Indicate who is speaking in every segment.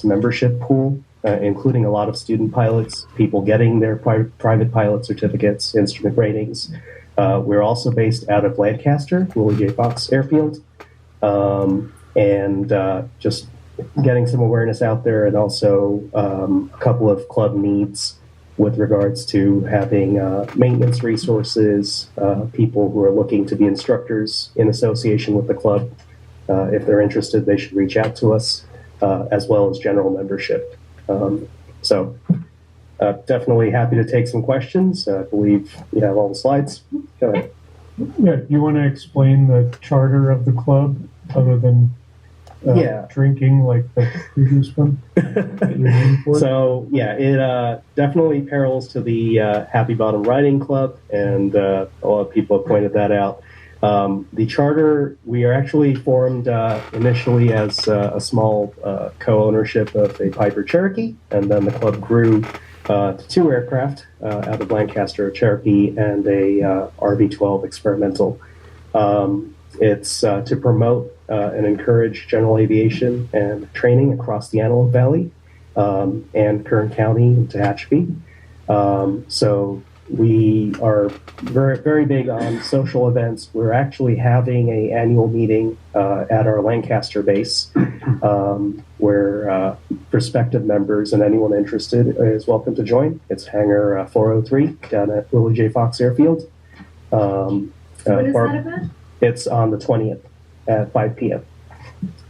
Speaker 1: membership pool, including a lot of student pilots, people getting their private pilot certificates, instrument ratings. We're also based out of Lancaster, Willie J. Fox Airfield, and just getting some awareness out there, and also a couple of club needs with regards to having maintenance resources, people who are looking to be instructors in association with the club. If they're interested, they should reach out to us, as well as general membership. So definitely happy to take some questions. I believe you have all the slides. Go ahead.
Speaker 2: Yeah, you want to explain the charter of the club other than drinking like the previous one?
Speaker 1: So yeah, it definitely parallels to the Happy Bottom Riding Club, and a lot of people have pointed that out. The charter, we are actually formed initially as a small co-ownership of a Piper Cherokee, and then the club grew to 2 aircraft out of Lancaster, a Cherokee and a RV-12 experimental. It's to promote and encourage general aviation and training across the Antelope Valley and Kern County, Tehachapi. So we are very, very big on social events. We're actually having an annual meeting at our Lancaster base where prospective members and anyone interested is welcome to join. It's Hangar 403 down at Willie J. Fox Airfield.
Speaker 3: When is that event?
Speaker 1: It's on the 20th at 5 p.m.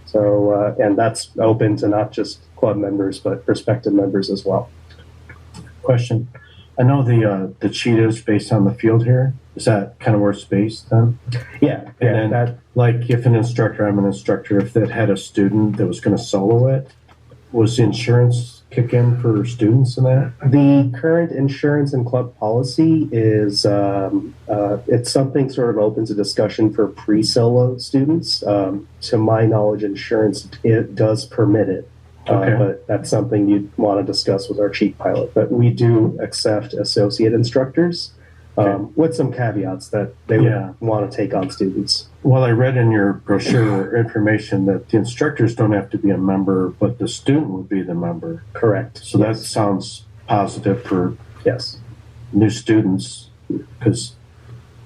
Speaker 1: So, and that's open to not just club members, but prospective members as well.
Speaker 4: Question. I know the cheetah is based on the field here. Is that kind of where it's based then?
Speaker 1: Yeah.
Speaker 4: And then, like, if I'm an instructor, if that had a student that was going to solo it, was the insurance kick in for students in that?
Speaker 1: The current insurance and club policy is it's something sort of open to discussion for pre-solo students. To my knowledge, insurance it does permit it.
Speaker 4: Okay.
Speaker 1: But that's something you'd want to discuss with our chief pilot. But we do accept associate instructors with some caveats that they would want to take on students.
Speaker 4: Well, I read in your brochure information that the instructors don't have to be a member, but the student would be the member.
Speaker 1: Correct.
Speaker 4: So that sounds positive for new students, because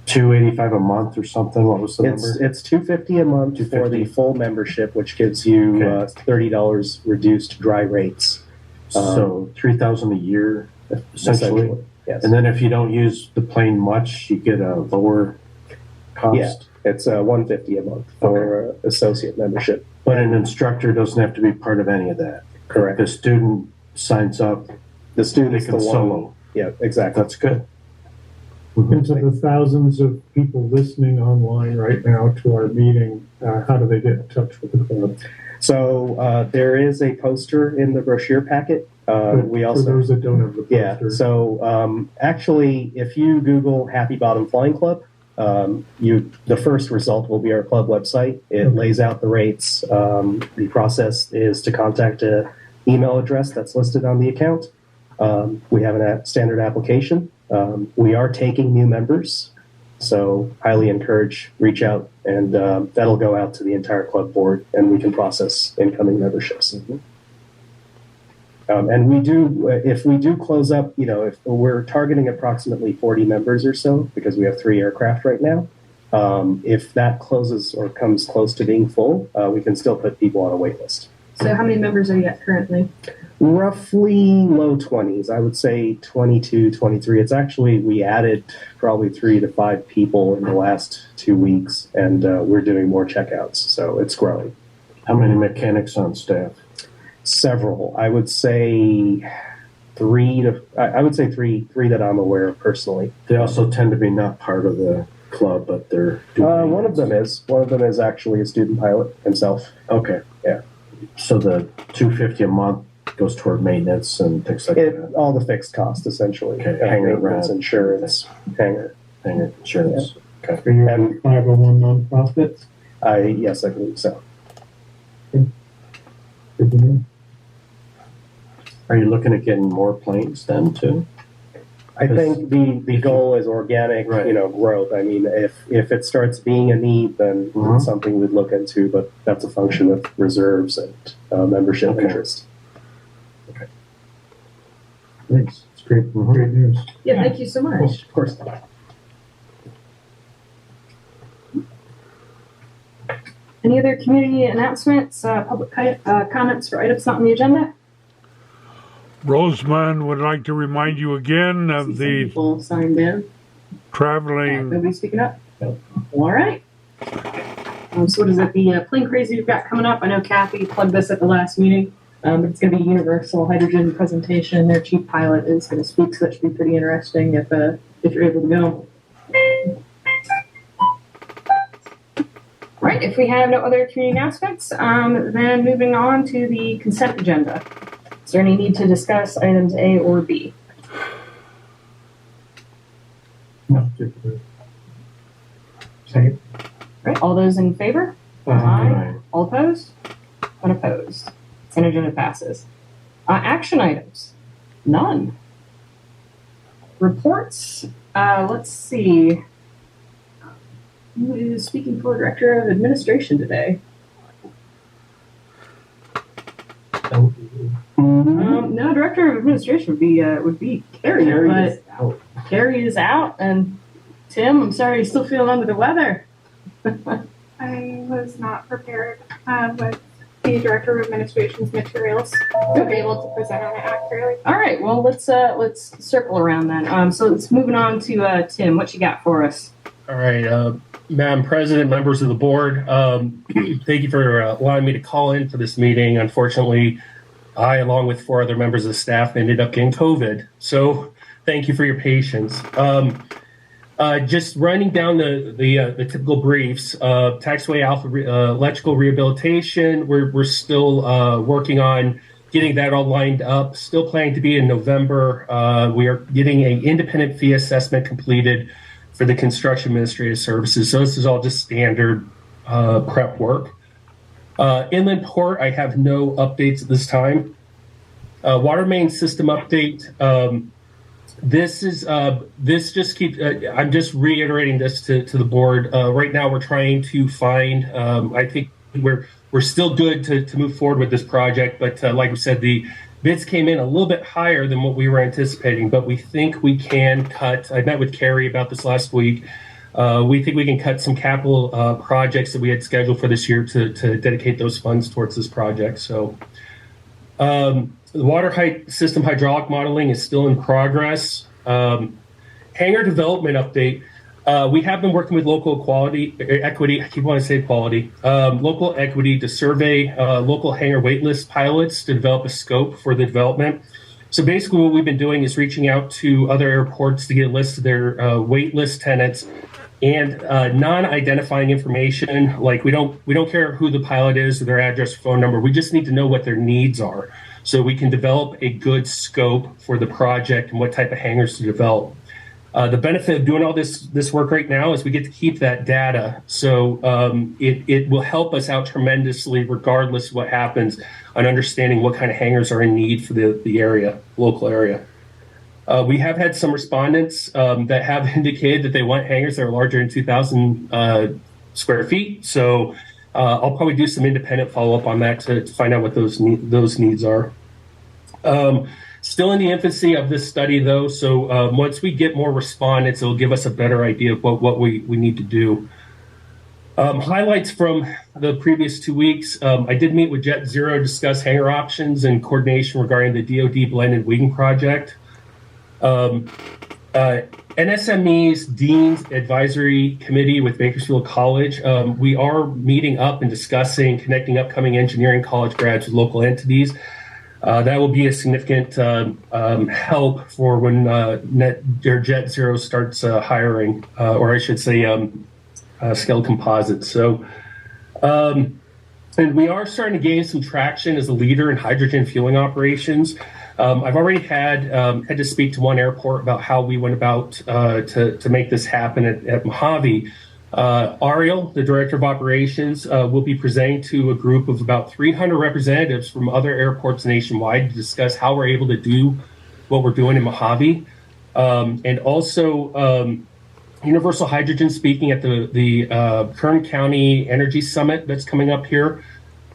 Speaker 4: $285 a month or something. What was the number?
Speaker 1: It's $250 a month for the full membership, which gives you $30 reduced dry rates.
Speaker 4: So $3,000 a year, essentially.
Speaker 1: Yes.
Speaker 4: And then if you don't use the plane much, you get a lower cost.
Speaker 1: Yeah, it's $150 a month for associate membership.
Speaker 4: But an instructor doesn't have to be part of any of that.
Speaker 1: Correct.
Speaker 4: The student signs up.
Speaker 1: The student
Speaker 4: can solo.
Speaker 1: Yeah, exactly.
Speaker 4: That's good.
Speaker 2: And to the thousands of people listening online right now to our meeting, how do they get in touch with the club?
Speaker 1: So there is a poster in the brochure packet. We also,
Speaker 2: for those that don't have the poster.
Speaker 1: Yeah. So actually, if you Google Happy Bottom Flying Club, the first result will be our club website. It lays out the rates. The process is to contact an email address that's listed on the account. We have a standard application. We are taking new members, so highly encourage, reach out, and that'll go out to the entire club board, and we can process incoming memberships. And we do, if we do close up, if we're targeting approximately 40 members or so, because we have 3 aircraft right now, if that closes or comes close to being full, we can still put people on a wait list.
Speaker 3: So how many members are you at currently?
Speaker 1: Roughly low 20s. I would say 22, 23. It's actually, we added probably 3 to 5 people in the last 2 weeks, and we're doing more checkouts, so it's growing.
Speaker 4: How many mechanics on staff?
Speaker 1: Several. I would say 3 that I'm aware of personally.
Speaker 4: They also tend to be not part of the club, but they're doing
Speaker 1: one of them is actually a student pilot himself.
Speaker 4: Okay.
Speaker 1: Yeah.
Speaker 4: So the $250 a month goes toward maintenance and things like that.
Speaker 1: All the fixed costs essentially.
Speaker 4: Okay. Hangar rent,
Speaker 1: insurance, hangar
Speaker 4: insurance.
Speaker 1: Yeah.
Speaker 4: Okay.
Speaker 2: Are you a 501 nonprofit?
Speaker 1: Yes, I believe so.
Speaker 2: Good to know.
Speaker 4: Are you looking at getting more planes then too?
Speaker 1: I think the goal is organic, growth. I mean, if it starts being a need, then it's something we'd look into, but that's a function of reserves and membership interest.
Speaker 2: Thanks. It's great, great news.
Speaker 3: Yeah, thank you so much.
Speaker 1: Of course.
Speaker 3: Any other community announcements, public comments for items not on the agenda?
Speaker 5: Roseman would like to remind you again
Speaker 3: See
Speaker 5: of
Speaker 3: some
Speaker 5: the
Speaker 3: people signed in.
Speaker 5: traveling.
Speaker 3: Nobody speaking up? All right. So what is it, the Plane Crazy we've got coming up? I know Kathy plugged this at the last meeting. But it's going to be a Universal Hydrogen presentation. Their chief pilot is going to speak, so that should be pretty interesting if you're able to go. Right, if we have no other community announcements, then moving on to the consent agenda. Is there any need to discuss items A or B?
Speaker 2: No. Second.
Speaker 3: Right, all those in favor? Aye. All opposed? Unopposed. Consent agenda passes. Action items? None. Reports? Let's see. Who is speaking for Director of Administration today? No, Director of Administration would be Carrie, but Carrie is out, and Tim, I'm sorry, you're still feeling under the weather.
Speaker 6: I was not prepared with the Director of Administration's materials to be able to present on it accurately.
Speaker 3: All right, well let's circle around then. So let's moving on to Tim. What you got for us?
Speaker 7: All right, Madam President, members of the board, thank you for allowing me to call in for this meeting. Unfortunately, I, along with 4 other members of the staff, ended up getting COVID. So thank you for your patience. Just running down the typical briefs, taxiway alpha electrical rehabilitation, we're still working on getting that all lined up. Still planning to be in November. We are getting an independent fee assessment completed for the construction administrative services. So this is all just standard prep work. Inland Port, I have no updates at this time. Water main system update. I'm just reiterating this to the board. Right now, we're trying to find. I think we're still good to move forward with this project, but like we said, the bids came in a little bit higher than what we were anticipating. But we think we can cut. I met with Carrie about this last week. We think we can cut some capital projects that we had scheduled for this year to dedicate those funds towards this project. So. The water height system hydraulic modeling is still in progress. Hangar development update. We have been working with local equity. I keep wanting to say quality. Local equity to survey local hangar waitlist pilots to develop a scope for the development. So basically, what we've been doing is reaching out to other airports to get lists of their waitlist tenants and non-identifying information. Like we don't care who the pilot is or their address or phone number. We just need to know what their needs are, so we can develop a good scope for the project and what type of hangars to develop. The benefit of doing all this work right now is we get to keep that data, so it will help us out tremendously regardless of what happens on understanding what kind of hangars are in need for the local area. We have had some respondents that have indicated that they want hangars that are larger than 2,000 square feet, so I'll probably do some independent follow-up on that to find out what those needs are. Still in the infancy of this study, though, so once we get more respondents, it'll give us a better idea of what we need to do. Highlights from the previous 2 weeks. I did meet with Jet Zero to discuss hangar options and coordination regarding the DoD blended wing project. NSME's Dean's Advisory Committee with Bakersfield College. We are meeting up and discussing connecting upcoming engineering college grads with local entities. That will be a significant help for when Jet Zero starts hiring, or I should say Scale Composites. So, and we are starting to gain some traction as a leader in hydrogen fueling operations. I've already had to speak to one airport about how we went about to make this happen at Mojave. Ariel, the director of operations, will be presenting to a group of about 300 representatives from other airports nationwide to discuss how we're able to do what we're doing in Mojave. And also Universal Hydrogen speaking at the Kern County Energy Summit that's coming up here.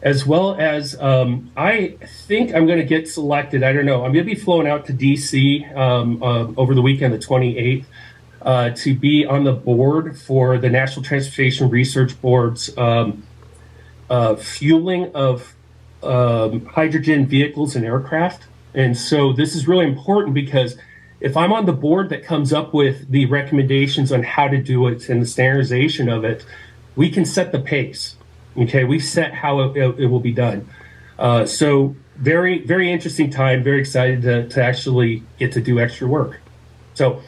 Speaker 7: as well as I think I'm going to get selected. I don't know. I'm going to be flown out to DC over the weekend, the 28th, to be on the board for the National Transportation Research Board's fueling of hydrogen vehicles and aircraft. And so this is really important because if I'm on the board that comes up with the recommendations on how to do it and the standardization of it, we can set the pace. Okay, we set how it will be done. So very, very interesting time. Very excited to actually get to do extra work. So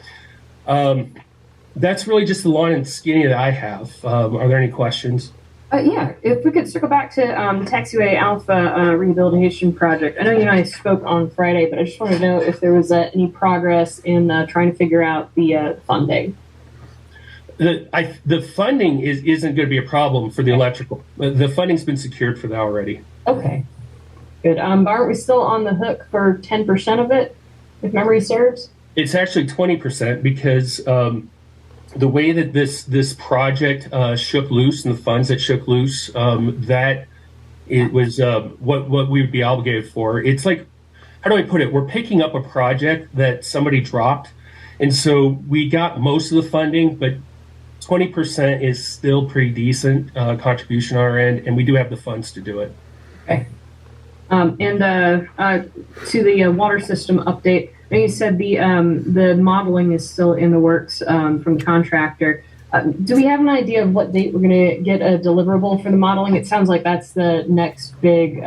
Speaker 7: that's really just the long and skinny that I have. Are there any questions?
Speaker 3: Yeah, if we could circle back to Taxiway Alpha Rehabilitation Project. I know you and I spoke on Friday, but I just wanted to know if there was any progress in trying to figure out the funding.
Speaker 7: The funding isn't going to be a problem for the electrical. The funding's been secured for that already.
Speaker 3: Okay, good. Aren't we still on the hook for 10% of it, if memory serves?
Speaker 7: It's actually 20% because the way that this project shook loose and the funds that shook loose, that it was what we would be obligated for. It's like, how do I put it? We're picking up a project that somebody dropped, and so we got most of the funding, but 20% is still pretty decent contribution on our end, and we do have the funds to do it.
Speaker 3: Okay. And to the water system update, I know you said the modeling is still in the works from the contractor. Do we have an idea of what date we're going to get a deliverable for the modeling? It sounds like that's the next big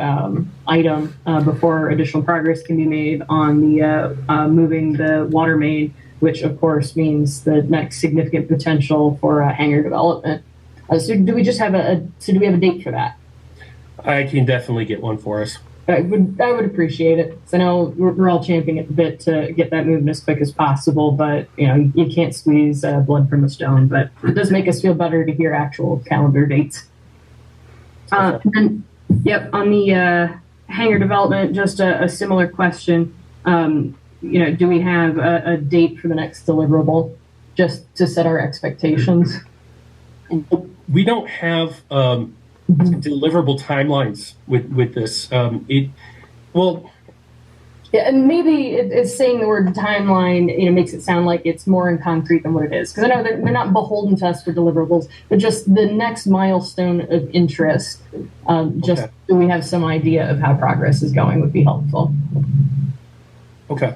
Speaker 3: item before additional progress can be made on the moving the water main, which of course means the next significant potential for hangar development. So do we have a date for that?
Speaker 7: I can definitely get one for us.
Speaker 3: I would appreciate it. So I know we're all champing at the bit to get that moving as quick as possible, but you can't squeeze blood from a stone. But it does make us feel better to hear actual calendar dates. And yep, on the hangar development, just a similar question. Do we have a date for the next deliverable, just to set our expectations?
Speaker 7: We don't have deliverable timelines with this.
Speaker 3: Yeah, and maybe it's saying the word timeline, makes it sound like it's more in concrete than what it is. Because I know they're not beholden to us for deliverables, but just the next milestone of interest. Just so we have some idea of how progress is going would be helpful.
Speaker 7: Okay.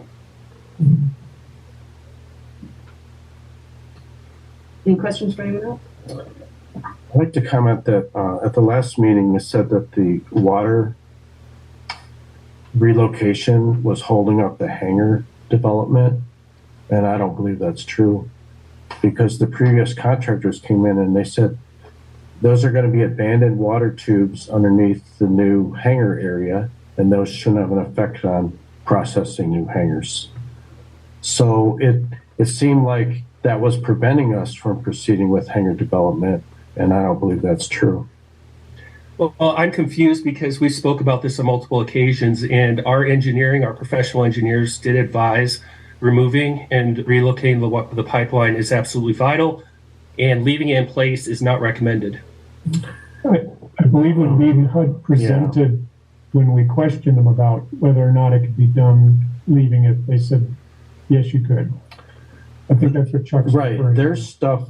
Speaker 3: Any questions for anyone else?
Speaker 4: I'd like to comment that at the last meeting, you said that the water relocation was holding up the hangar development, and I don't believe that's true because the previous contractors came in and they said those are going to be abandoned water tubes underneath the new hangar area, and those shouldn't have an effect on processing new hangars. So it seemed like that was preventing us from proceeding with hangar development, and I don't believe that's true.
Speaker 7: Well, I'm confused because we spoke about this on multiple occasions, and our professional engineers did advise removing and relocating the pipeline is absolutely vital, and leaving it in place is not recommended.
Speaker 2: I believe when Mead HUD presented, when we questioned them about whether or not it could be done leaving it, they said, yes, you could. I think that's what Chuck's
Speaker 4: right.
Speaker 2: referring to.
Speaker 4: There's stuff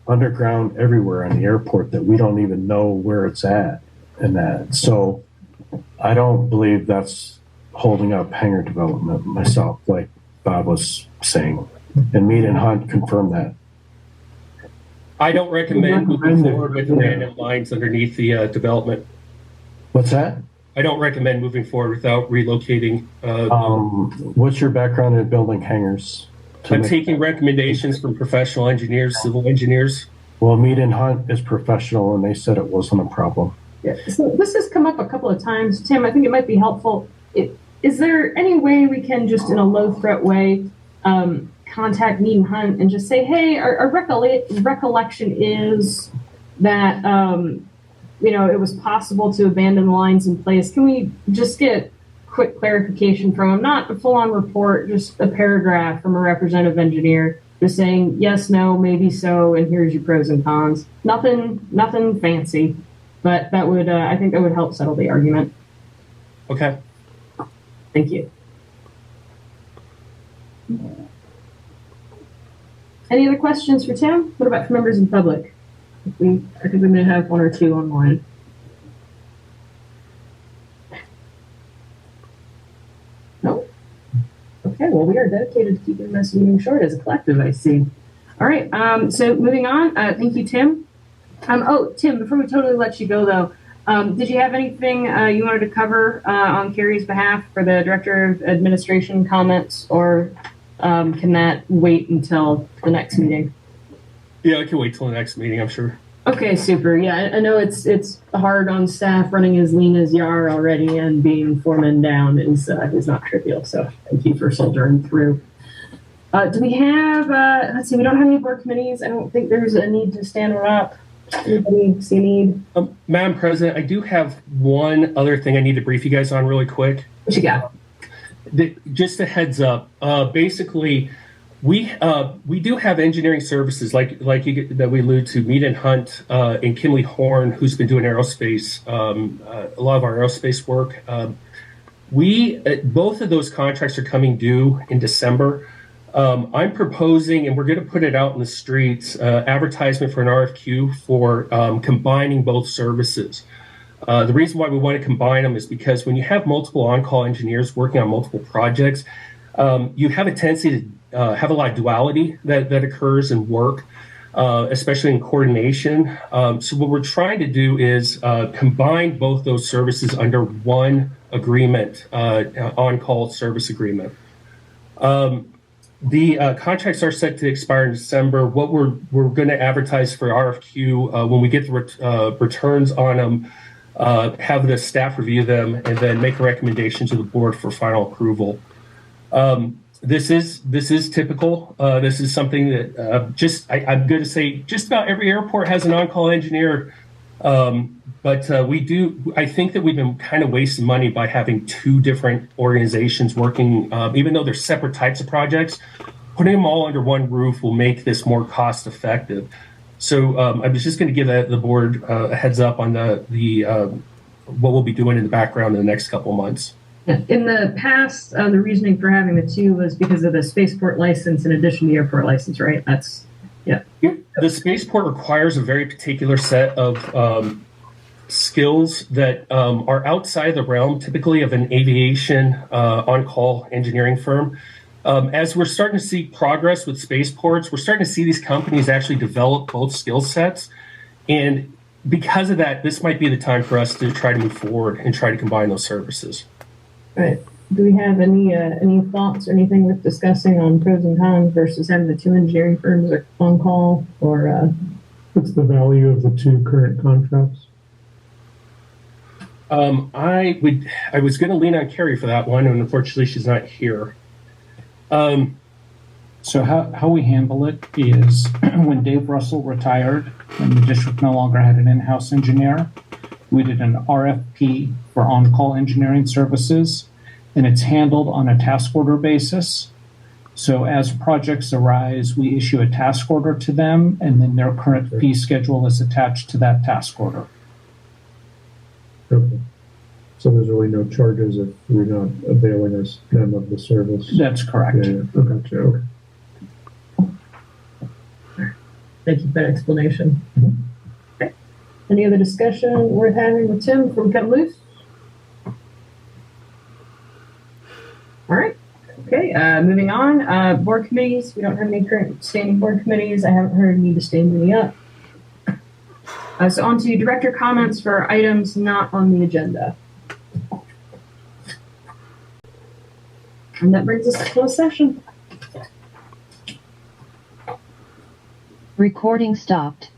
Speaker 4: underground everywhere in the airport that we don't even know where it's at and that. So I don't believe that's holding up hangar development myself, like Bob was saying. And Mead and Hunt confirmed that.
Speaker 7: I don't recommend moving forward with abandoned lines underneath the development.
Speaker 4: What's that?
Speaker 7: I don't recommend moving forward without relocating.
Speaker 4: What's your background in building hangars?
Speaker 7: I'm taking recommendations from professional engineers, civil engineers.
Speaker 4: Well, Mead and Hunt is professional, and they said it wasn't a problem.
Speaker 3: Yeah. So this has come up a couple of times. Tim, I think it might be helpful. Is there any way we can just in a low threat way contact Mead and Hunt and just say, hey, our recollection is that, it was possible to abandon lines in place. Can we just get quick clarification from them? Not a full-on report, just a paragraph from a representative engineer just saying, yes, no, maybe so, and here's your pros and cons. Nothing fancy. but that would, I think that would help settle the argument.
Speaker 7: Okay.
Speaker 3: Thank you. Any other questions for Tim? What about for members in public? I think we may have one or two online. No? Okay, well, we are dedicated to keeping this meeting short as a collective, I see. All right, so moving on. Thank you, Tim. Oh, Tim, before we totally let you go, though, did you have anything you wanted to cover on Carrie's behalf for the Director of Administration comments, or can that wait until the next meeting?
Speaker 7: Yeah, I can wait till the next meeting, I'm sure.
Speaker 3: Okay, super. Yeah, I know it's hard on staff running as lean as you are already, and being foreman down is not trivial. So thank you for soldiering through. Do we have? Let's see. We don't have any board committees. I don't think there's a need to stand one up. Anybody see a need?
Speaker 7: Madam President, I do have one other thing I need to brief you guys on really quick.
Speaker 3: What you got?
Speaker 7: Just a heads up. Basically, we do have engineering services like that we allude to, Mead and Hunt and Kinley Horn, who's been doing aerospace, a lot of our aerospace work. Both of those contracts are coming due in December. I'm proposing, and we're going to put it out in the streets, advertisement for an RFQ for combining both services. The reason why we want to combine them is because when you have multiple on-call engineers working on multiple projects, you have a tendency to have a lot of duality that occurs in work, especially in coordination. So what we're trying to do is combine both those services under one agreement, on-call service agreement. The contracts are set to expire in December. What we're going to advertise for RFQ when we get the returns on them, have the staff review them, and then make a recommendation to the board for final approval. This is typical. This is something that I'm going to say just about every airport has an on-call engineer. But I think that we've been kind of wasting money by having two different organizations working, even though they're separate types of projects. Putting them all under one roof will make this more cost effective. So I was just going to give the board a heads up on what we'll be doing in the background in the next couple of months.
Speaker 3: In the past, the reasoning for having the two was because of the spaceport license in addition to the airport license, right? The
Speaker 7: spaceport requires a very particular set of skills that are outside the realm, typically, of an aviation on-call engineering firm. As we're starting to see progress with spaceports, we're starting to see these companies actually develop both skill sets. And because of that, this might be the time for us to try to move forward and try to combine those services.
Speaker 3: All right. Do we have any thoughts or anything worth discussing on pros and cons versus having the two engineering firms on call, or
Speaker 2: what's the value of the two current contracts?
Speaker 7: I was going to lean on Carrie for that one, and unfortunately she's not here.
Speaker 8: So how we handle it is when Dave Russell retired and the district no longer had an in-house engineer, we did an RFP for on-call engineering services, and it's handled on a task order basis. So as projects arise, we issue a task order to them, and then their current fee schedule is attached to that task order.
Speaker 2: Okay. So there's really no charges if we're not availing them of the service.
Speaker 8: That's correct.
Speaker 2: Yeah. Okay. Okay.
Speaker 3: thank you for that explanation. Okay. Any other discussion worth having with Tim from Cut Loose? All right. Okay, moving on. Board committees. We don't have any current standing board committees. I haven't heard any to stand any up. So on to director comments for items not on the agenda. And that brings us to closed session.
Speaker 9: Recording stopped.